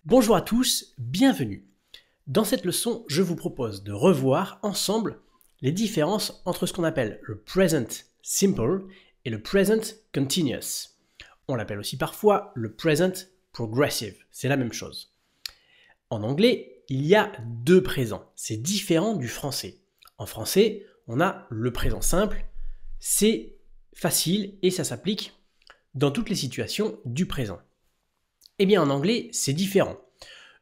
Bonjour à tous, bienvenue. Dans cette leçon, je vous propose de revoir ensemble les différences entre ce qu'on appelle le present simple et le present continuous. On l'appelle aussi parfois le present progressive, c'est la même chose. En anglais, il y a deux présents, c'est différent du français. En français, on a le présent simple, c'est facile et ça s'applique dans toutes les situations du présent. Eh bien en anglais, c'est différent.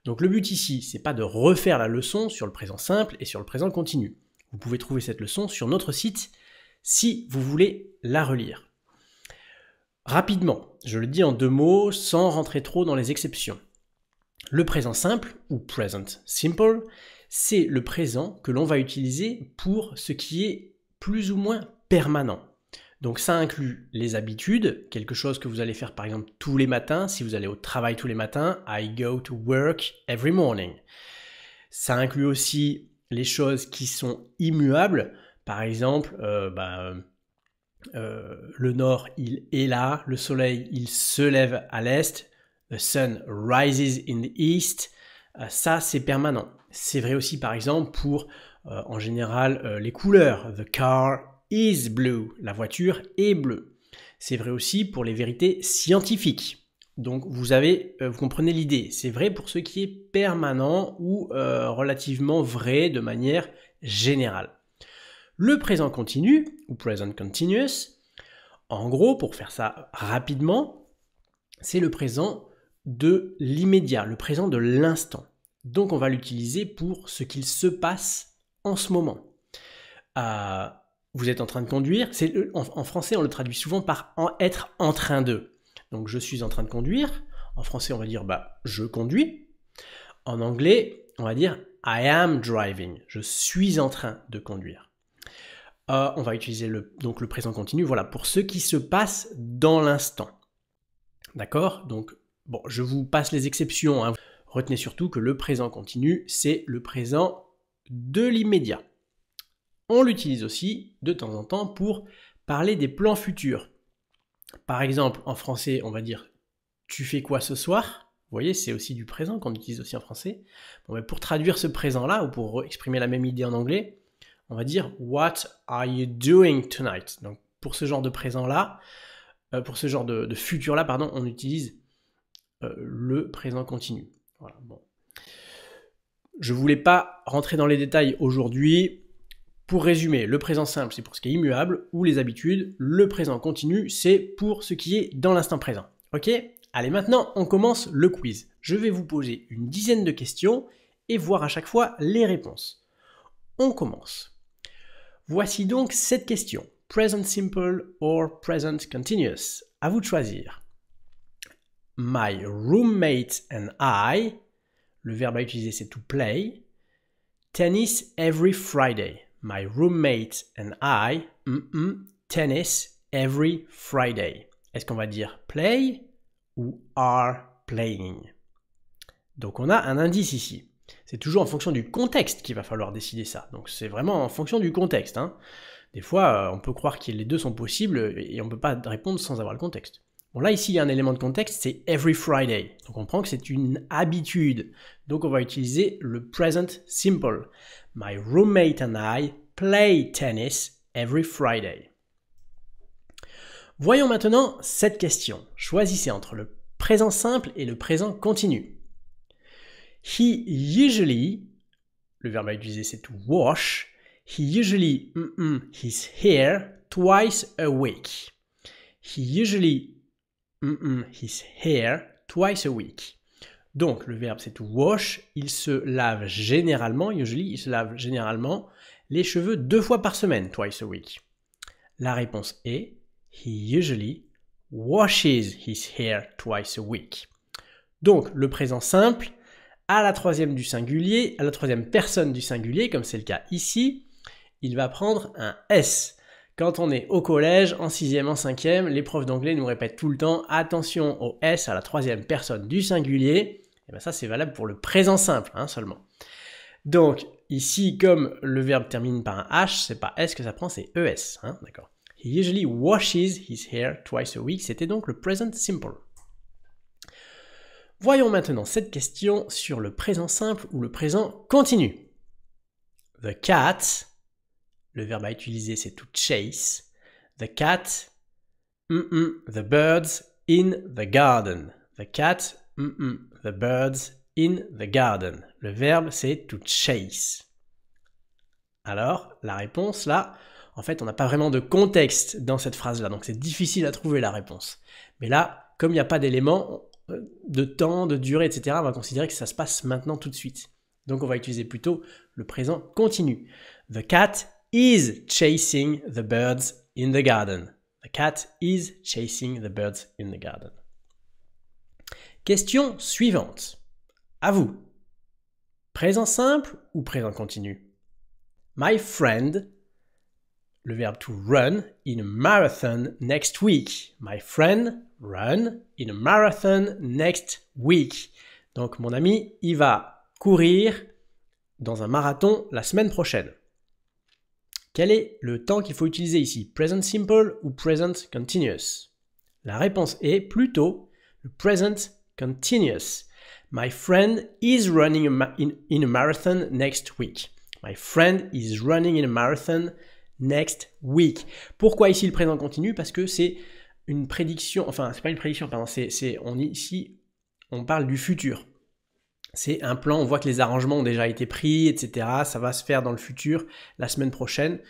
Donc le but ici, c'est pas de refaire la leçon sur le présent simple et sur le présent continu. Vous pouvez trouver cette leçon sur notre site si vous voulez la relire. Rapidement, je le dis en deux mots sans rentrer trop dans les exceptions. Le présent simple, ou present simple, c'est le présent que l'on va utiliser pour ce qui est plus ou moins permanent. Donc ça inclut les habitudes, quelque chose que vous allez faire par exemple tous les matins, si vous allez au travail tous les matins, I go to work every morning. Ça inclut aussi les choses qui sont immuables, par exemple, le nord il est là, le soleil il se lève à l'est, the sun rises in the east, ça c'est permanent. C'est vrai aussi par exemple pour en général les couleurs, the car is blue, la voiture est bleue. C'est vrai aussi pour les vérités scientifiques. Donc vous comprenez l'idée. C'est vrai pour ce qui est permanent ou relativement vrai de manière générale. Le présent continu, ou present continuous, en gros, pour faire ça rapidement, c'est le présent de l'immédiat, le présent de l'instant. Donc on va l'utiliser pour ce qu'il se passe en ce moment. Vous êtes en train de conduire, en français on le traduit souvent par être en train de. Donc je suis en train de conduire, en français on va dire je conduis. En anglais on va dire I am driving, je suis en train de conduire. On va utiliser le présent continu, voilà, pour ce qui se passe dans l'instant. D'accord? Donc bon, je vous passe les exceptions, hein. Retenez surtout que le présent continu, c'est le présent de l'immédiat. On l'utilise aussi de temps en temps pour parler des plans futurs. Par exemple, en français, on va dire « tu fais quoi ce soir ?» Vous voyez, c'est aussi du présent qu'on utilise aussi en français. Bon, pour traduire ce présent-là, ou pour exprimer la même idée en anglais, on va dire « what are you doing tonight ?» Donc, pour ce genre de présent-là, pour ce genre de futur-là, pardon, on utilise le présent continu. Voilà, bon. Je ne voulais pas rentrer dans les détails aujourd'hui. Pour résumer, le présent simple, c'est pour ce qui est immuable ou les habitudes. Le présent continu, c'est pour ce qui est dans l'instant présent. Ok? Allez, maintenant, on commence le quiz. Je vais vous poser une dizaine de questions et voir à chaque fois les réponses. On commence. Voici donc cette question. Present simple or present continuous? À vous de choisir. My roommate and I, le verbe à utiliser c'est to play, tennis every Friday. My roommate and I, tennis every Friday. Est-ce qu'on va dire play ou are playing? Donc on a un indice ici. C'est toujours en fonction du contexte qu'il va falloir décider ça. Donc c'est vraiment en fonction du contexte, hein. Des fois, on peut croire que les deux sont possibles et on ne peut pas répondre sans avoir le contexte. Bon là ici il y a un élément de contexte, c'est every Friday. Donc on comprend que c'est une habitude. Donc on va utiliser le present simple. My roommate and I play tennis every Friday. Voyons maintenant cette question. Choisissez entre le présent simple et le présent continu. He usually, le verbe à utiliser c'est to wash. He usually his hair twice a week. He usually his hair twice a week. Donc, le verbe c'est to wash, il se lave généralement, usually, il se lave généralement les cheveux 2 fois par semaine, twice a week. La réponse est, he usually washes his hair twice a week. Donc, le présent simple, à la troisième du singulier, à la troisième personne du singulier, comme c'est le cas ici, il va prendre un S. Quand on est au collège, en 6e, en 5e, les profs d'anglais nous répètent tout le temps, attention au S à la troisième personne du singulier. Et bien ça, c'est valable pour le présent simple, hein, seulement. Donc, ici, comme le verbe termine par un H, c'est pas S que ça prend, c'est ES. Hein, d'accord. He usually washes his hair twice a week. C'était donc le present simple. Voyons maintenant cette question sur le présent simple ou le présent continu. The cat, le verbe à utiliser c'est to chase. The cat, the birds in the garden. The cat, the birds in the garden. Le verbe c'est to chase. Alors, la réponse là, en fait on n'a pas vraiment de contexte dans cette phrase-là, donc c'est difficile à trouver la réponse. Mais là, comme il n'y a pas d'éléments de temps, de durée, etc., on va considérer que ça se passe maintenant tout de suite. Donc on va utiliser plutôt le présent continu. The cat is chasing the birds in the garden. The cat is chasing the birds in the garden. Question suivante. À vous. Présent simple ou présent continu? My friend, le verbe to run in a marathon next week. My friend run in a marathon next week. Donc mon ami, il va courir dans un marathon la semaine prochaine. Quel est le temps qu'il faut utiliser ici? Present simple ou present continuous? La réponse est plutôt le present continuous. My friend is running in a marathon next week. My friend is running in a marathon next week. Pourquoi ici le présent continu? Parce que c'est une prédiction, enfin c'est pas une prédiction, pardon, ici on parle du futur. C'est un plan, on voit que les arrangements ont déjà été pris, etc. Ça va se faire dans le futur, la semaine prochaine.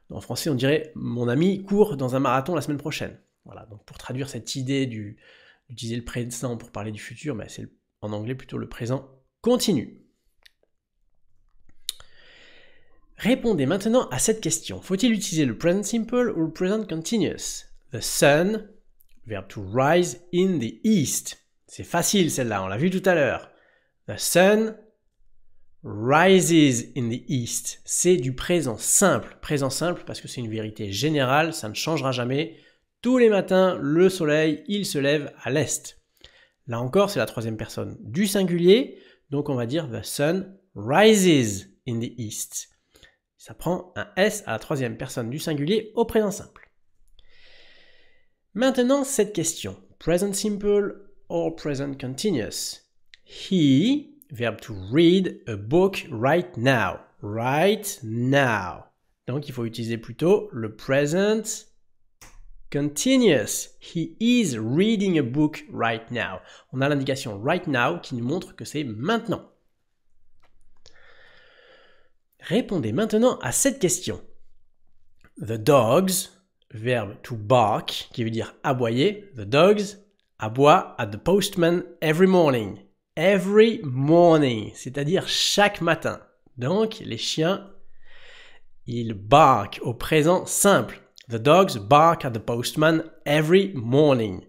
En français, on dirait « Mon ami court dans un marathon la semaine prochaine ». Voilà, donc pour traduire cette idée d'utiliser le présent pour parler du futur, ben c'est en anglais plutôt le présent continu. Répondez maintenant à cette question. Faut-il utiliser le present simple ou le present continuous? The sun, verbe to rise in the east. C'est facile celle-là, on l'a vu tout à l'heure. The sun rises in the east. C'est du présent simple. Présent simple parce que c'est une vérité générale, ça ne changera jamais. Tous les matins, le soleil, il se lève à l'est. Là encore, c'est la troisième personne du singulier. Donc on va dire the sun rises in the east. Ça prend un S à la troisième personne du singulier au présent simple. Maintenant, cette question. Present simple or present continuous? He, verbe to read a book right now. Right now. Donc, il faut utiliser plutôt le present continuous. He is reading a book right now. On a l'indication right now qui nous montre que c'est maintenant. Répondez maintenant à cette question. The dogs, verbe to bark, qui veut dire aboyer. The dogs aboient at the postman every morning. Every morning, c'est-à-dire chaque matin. Donc, les chiens, ils barquent au présent simple. The dogs bark at the postman every morning.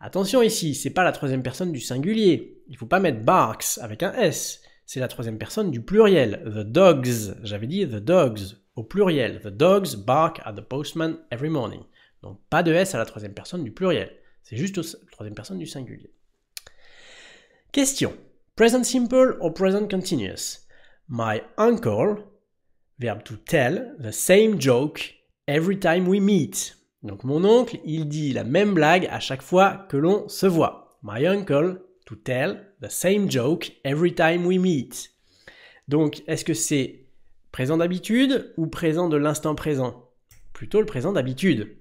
Attention ici, c'est pas la troisième personne du singulier. Il ne faut pas mettre barks avec un S. C'est la troisième personne du pluriel. The dogs, j'avais dit the dogs au pluriel. The dogs bark at the postman every morning. Donc pas de S à la troisième personne du pluriel. C'est juste la troisième personne du singulier. Question. Present simple or present continuous? My uncle, verbe to tell, the same joke every time we meet. Donc mon oncle, il dit la même blague à chaque fois que l'on se voit. My uncle, to tell the same joke every time we meet. Donc, est-ce que c'est présent d'habitude ou présent de l'instant présent? Plutôt le présent d'habitude.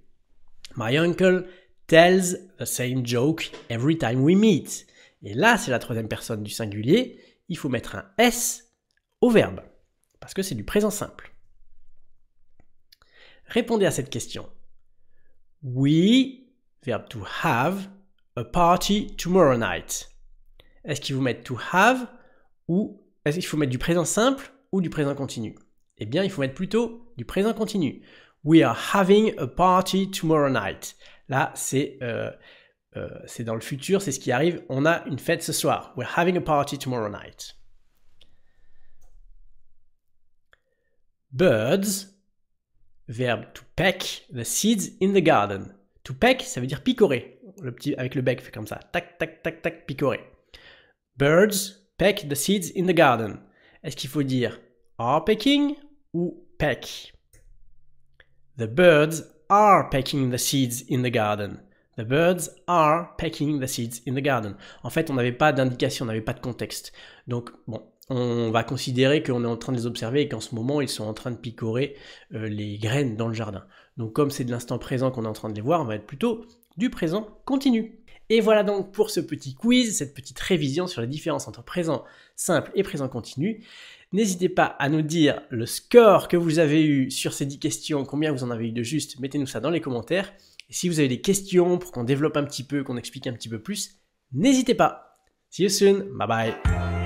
My uncle tells the same joke every time we meet. Et là, c'est la troisième personne du singulier. Il faut mettre un S au verbe, parce que c'est du présent simple. Répondez à cette question. We, verbe to have, a party tomorrow night. Est-ce qu'il faut mettre to have ou est-ce qu'il faut mettre du présent simple ou du présent continu? Eh bien, il faut mettre plutôt du présent continu. We are having a party tomorrow night. Là, c'est dans le futur, c'est ce qui arrive. On a une fête ce soir. We're having a party tomorrow night. Birds, verbe to peck the seeds in the garden. To peck, ça veut dire picorer. Le petit avec le bec fait comme ça. Tac, tac, tac, tac, picorer. Birds peck the seeds in the garden. Est-ce qu'il faut dire are pecking ou peck? The birds are pecking the seeds in the garden. The birds are pecking the seeds in the garden. En fait, on n'avait pas d'indication, on n'avait pas de contexte. Donc, bon, on va considérer qu'on est en train de les observer et qu'en ce moment, ils sont en train de picorer les graines dans le jardin. Donc, comme c'est de l'instant présent qu'on est en train de les voir, on va être plutôt du présent continu. Et voilà donc pour ce petit quiz, cette petite révision sur la différence entre présent simple et présent continu. N'hésitez pas à nous dire le score que vous avez eu sur ces 10 questions, combien vous en avez eu de juste, mettez-nous ça dans les commentaires. Et si vous avez des questions pour qu'on développe un petit peu, qu'on explique un petit peu plus, n'hésitez pas. See you soon, bye bye.